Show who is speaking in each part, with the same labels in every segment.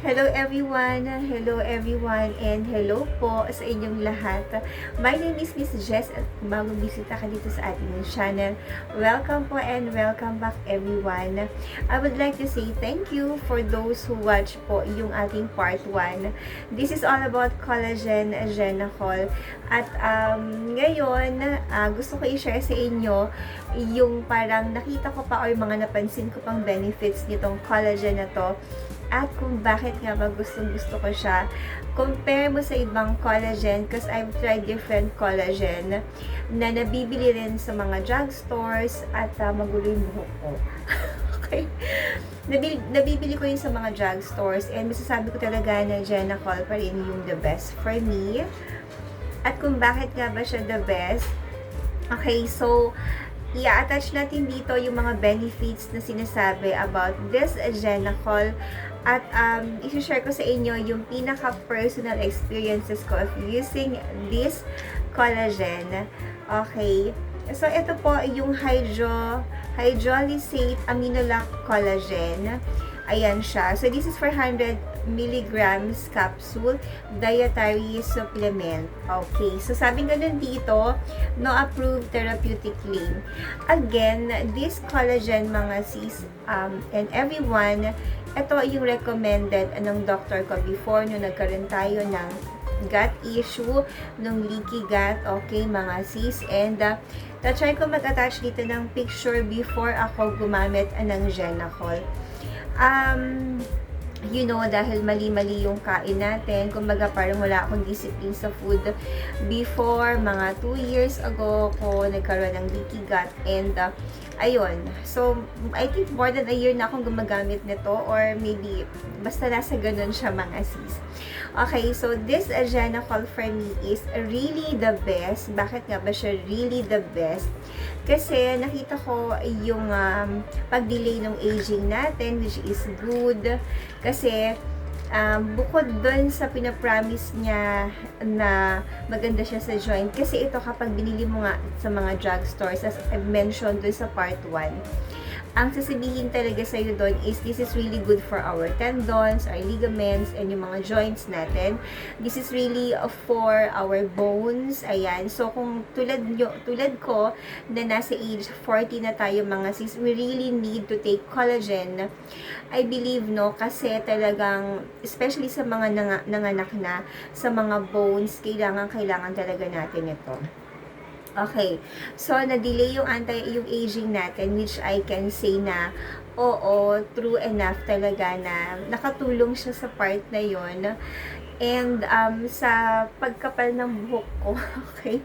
Speaker 1: Hello everyone, and hello po sa inyong lahat. My name is Miss Jess at bagong bisita ka dito sa ating channel. Welcome po and welcome back everyone. I would like to say thank you for those who watch po yung ating part 1. This is all about collagen Genacol. At ngayon, gusto ko i-share sa inyo yung parang nakita ko pa or mga napansin ko pang benefits nitong collagen na to. At kung bakit nga ba gustong-gusto ko siya. Compare mo sa ibang collagen because I've tried different collagen na nabibili rin sa mga drugstores at magulo yung buhok ko. Okay? Nabibili ko yun sa mga drugstores and masasabi ko talaga na Genacol pa rin yung the best for me. At kung bakit nga ba siya the best, okay, so i-attach natin dito yung mga benefits na sinasabi about this Genacol at i-share ko sa inyo yung pinaka-personal experiences ko of using this collagen. Okay, so ito po yung hydrolysate aminolac collagen. Ayan siya. So, this is 400 milligrams capsule dietary supplement. Okay. So, sabi nga nun dito, no approved therapeutic claim. Again, this collagen, mga sis, and everyone, ito yung recommended ng doctor ko before nung nagkaroon tayo ng gut issue, nung leaky gut, okay, mga sis, and try ko mag-attach dito ng picture before ako gumamit ng Genacol. You know, dahil mali-mali yung kain natin, kumbaga parang wala akong discipline sa food before, mga 2 years ago ko nagkaroon ng leaky gut, and ayun, so I think more than a year na akong gumagamit nito, or maybe basta nasa ganun siya, mga sis. Okay, so this Genacol for me is really the best. Bakit nga ba siya really the best? Kasi nakita ko yung pag-delay ng aging natin, which is good. Kasi bukod dun sa pinapromise niya na maganda siya sa joint, kasi ito kapag binili mo nga sa mga drugstores, as I've mentioned dun sa part 1, ang sasabihin talaga sa'yo doon is this is really good for our tendons, our ligaments, and yung mga joints natin. This is really for our bones. Ayan. So, kung tulad ko, na nasa age 40 na tayo, mga sis, we really need to take collagen. I believe, no, kasi talagang, especially sa mga nanganak na, sa mga bones, kailangan talaga natin ito. Okay, so na-delay yung aging natin, which I can say na oo, true enough talaga na nakatulong siya sa part na yon. And sa pagkapal ng buhok ko, okay,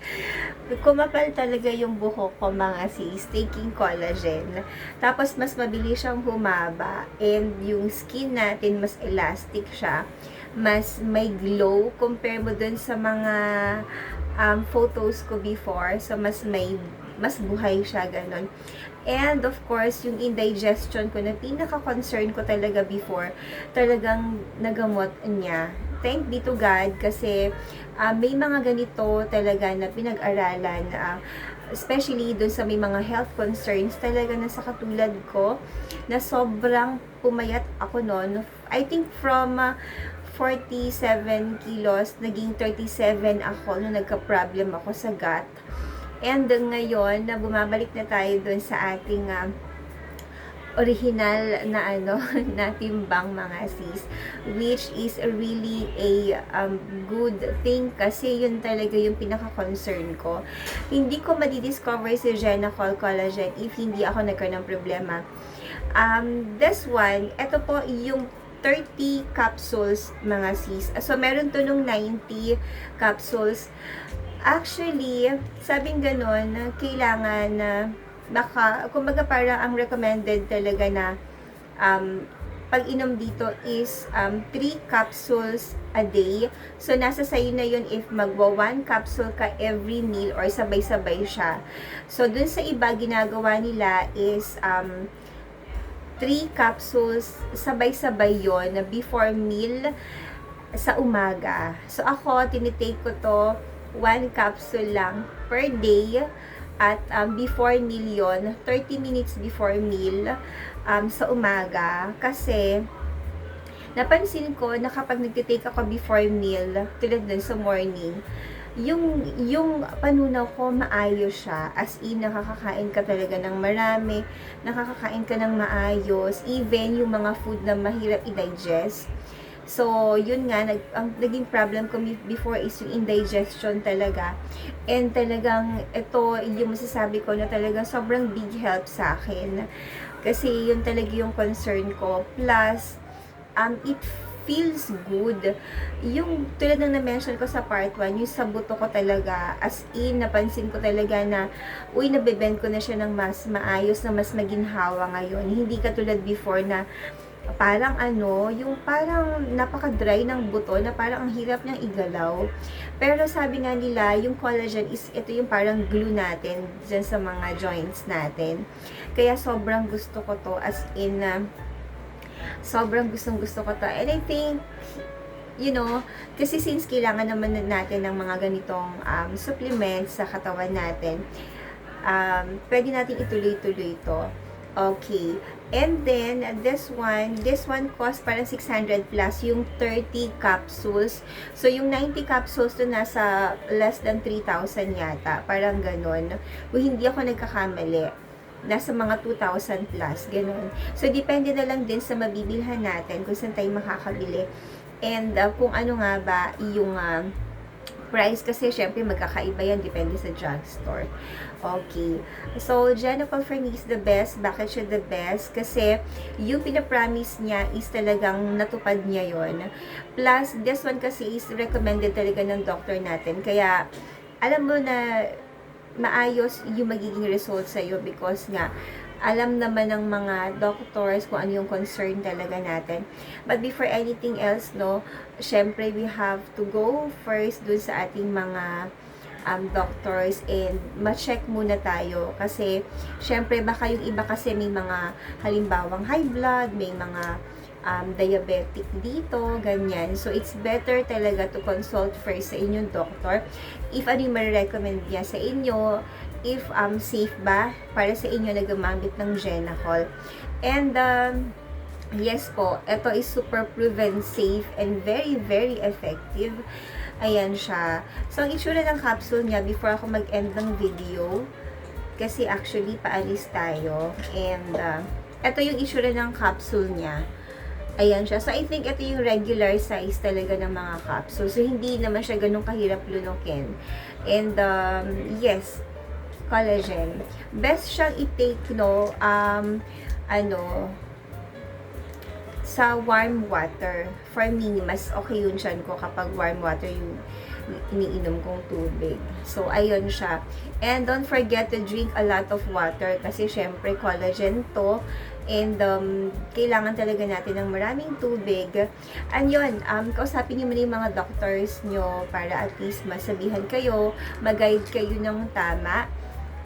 Speaker 1: kumapal talaga yung buhok ko, mga sis, taking collagen. Tapos mas mabilis siyang humaba, and yung skin natin mas elastic siya, mas may glow compare mo dun sa mga photos ko before. So mas buhay siya, ganun. And of course, yung indigestion ko na pinaka-concern ko talaga before, talagang nagamot niya. Thank be to God, kasi may mga ganito talaga na pinag-aralan, especially dun sa may mga health concerns talaga na sa katulad ko, na sobrang pumayat ako noon. I think from 47 kilos, naging 37 ako nung nagka-problem ako sa gut. And ngayon, na bumabalik na tayo dun sa ating original na na timbang, mga sis, which is really a good thing, kasi yun talaga yung pinaka-concern ko. Hindi ko madidiscover si Genacol collagen if hindi ako nagkaroon ng problema. This one, ito po yung 30 capsules, mga sis. So, meron to nung 90 capsules. Actually, sabing ganon, kailangan na kumbaga parang ang recommended talaga na pag-inom dito is 3 capsules a day. So, nasa sayo na yun if magwa 1 capsule ka every meal or sabay-sabay siya. So, dun sa iba, ginagawa nila is 3 capsules, sabay-sabay yon before meal sa umaga. So, ako, tinitake ko to 1 capsule lang per day, at before meal yon, 30 minutes before meal sa umaga, kasi napansin ko na kapag nagtitake ako before meal, tulad dun sa morning, yung panunaw ko maayos siya, as in nakakakain ka talaga ng marami, nakakakain ka ng maayos, even yung mga food na mahirap i-digest. So, yun nga, ang naging problem ko before is yung indigestion talaga. And talagang, ito yung masasabi ko na talagang sobrang big help sa akin. Kasi yun talaga yung concern ko. Plus, it feels good. Yung tulad ng na-mention ko sa part 1, yung sa buto ko talaga, as in, napansin ko talaga na, nabebend ko na siya ng mas maayos, na mas maginhawa ngayon. Hindi katulad before na, parang yung parang napaka-dry ng buto, na parang ang hirap niyang igalaw. Pero sabi nga nila, yung collagen is, ito yung parang glue natin dyan sa mga joints natin. Kaya sobrang gusto ko to, as in, sobrang gusto ko to. And I think, kasi since kailangan naman natin ng mga ganitong supplements sa katawan natin, pwede natin ituloy-tuloy ito. Okay. And then, this one cost parang 600 plus, yung 30 capsules. So, yung 90 capsules to nasa less than 3,000 yata. Parang ganun. Kung hindi ako nagkakamali, nasa mga 2,000 plus, ganun. So, depende na lang din sa mabibilhan natin kung saan tayo makakabili. And, kung ano nga ba yung price, kasi syempre magkakaiba yan, depende sa drugstore. Okay. So, Jennifer Fernie is the best. Bakit siya the best? Kasi, yung pinapromise niya is talagang natupad niya yon. Plus, this one kasi is recommended talaga ng doctor natin. Kaya, alam mo na maayos yung magiging result sa'yo because nga, alam naman ng mga doctors kung ano yung concern talaga natin. But before anything else, syempre we have to go first dun sa ating mga doctors and ma-check muna tayo. Kasi, syempre, baka yung iba kasi may mga halimbawang high blood, may mga diabetic dito, ganyan. So, it's better talaga to consult first sa inyong doctor. If ano yung ma-recommend niya sa inyo, if safe ba para sa inyo na gumamit ng Genacol. And yes po, ito is super proven safe and very very effective. Ayan siya. So ang itsura ng capsule niya before ako mag-end ng video, kasi actually paalis tayo, and ito yung itsura ng capsule niya. Ayan siya. So, I think ito yung regular size talaga ng mga capsule. So, hindi naman siya ganun kahirap lunukin. And, yes, collagen. Best siyang i-take, sa warm water. For me, mas okay yun siya ko kapag warm water yung iniinom kong tubig. So, ayun siya. And don't forget to drink a lot of water kasi syempre collagen to. And kailangan talaga natin ng maraming tubig. And yun, kausapin nyo muna yung mga doctors nyo para at least masabihan kayo, mag-guide kayo ng tama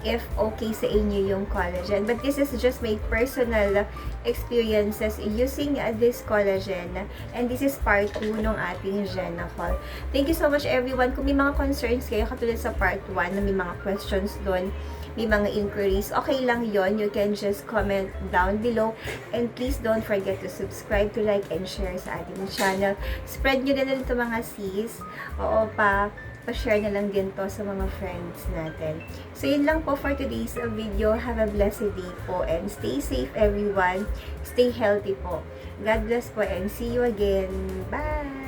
Speaker 1: if okay sa inyo yung collagen. But this is just my personal experiences using this collagen. And this is part 2 ng ating Genacol. Thank you so much everyone. Kung may mga concerns kayo, katulad sa part 1 na may mga questions doon, may mga inquiries, okay lang yon. You can just comment down below. And please don't forget to subscribe, to like, and share sa ating channel. Spread nyo na ito mga sis. Oo pa-share na lang din to sa mga friends natin. So, yun lang po for today's video. Have a blessed day po and stay safe everyone. Stay healthy po. God bless po and see you again. Bye!